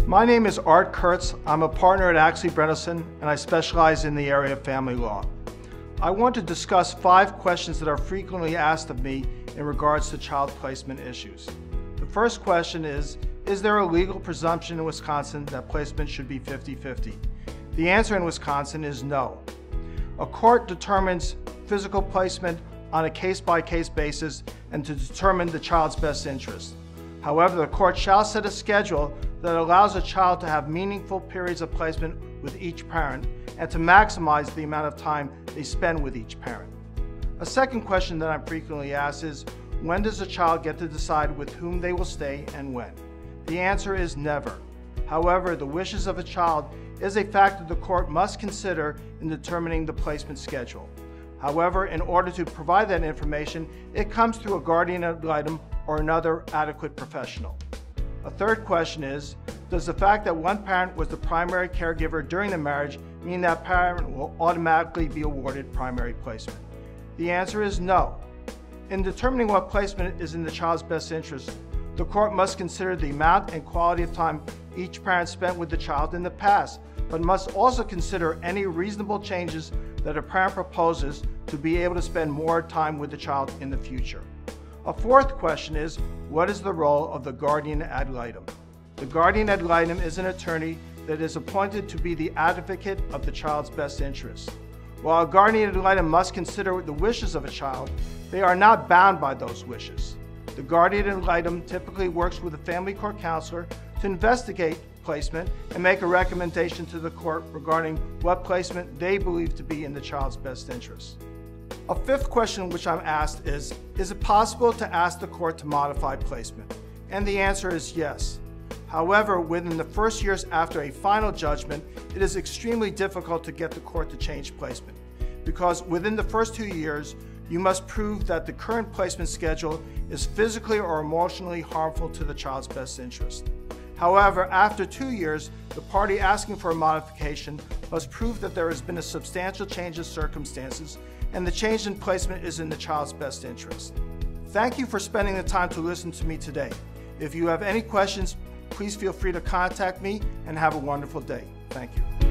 My name is Art Kurtz. I'm a partner at Axley and I specialize in the area of family law. I want to discuss 5 questions that are frequently asked of me in regards to child placement issues. The first question is there a legal presumption in Wisconsin that placement should be 50-50? The answer in Wisconsin is no. A court determines physical placement on a case-by-case basis and to determine the child's best interest. However, the court shall set a schedule that allows a child to have meaningful periods of placement with each parent and to maximize the amount of time they spend with each parent. A second question that I'm frequently asked is, when does a child get to decide with whom they will stay and when? The answer is never. However, the wishes of a child is a factor the court must consider in determining the placement schedule. However, in order to provide that information, it comes through a guardian ad litem or another adequate professional. A third question is, does the fact that one parent was the primary caregiver during the marriage mean that parent will automatically be awarded primary placement? The answer is no. In determining what placement is in the child's best interest, the court must consider the amount and quality of time each parent spent with the child in the past, but must also consider any reasonable changes that a parent proposes to be able to spend more time with the child in the future. A fourth question is, what is the role of the guardian ad litem? The guardian ad litem is an attorney that is appointed to be the advocate of the child's best interests. While a guardian ad litem must consider the wishes of a child, they are not bound by those wishes. The guardian ad litem typically works with a family court counselor to investigate placement and make a recommendation to the court regarding what placement they believe to be in the child's best interest. A fifth question which I'm asked is it possible to ask the court to modify placement? And the answer is yes. However, within the first years after a final judgment, it is extremely difficult to get the court to change placement, because within the first 2 years, you must prove that the current placement schedule is physically or emotionally harmful to the child's best interest. However, after 2 years, the party asking for a modification must prove that there has been a substantial change in circumstances and the change in placement is in the child's best interest. Thank you for spending the time to listen to me today. If you have any questions, please feel free to contact me and have a wonderful day. Thank you.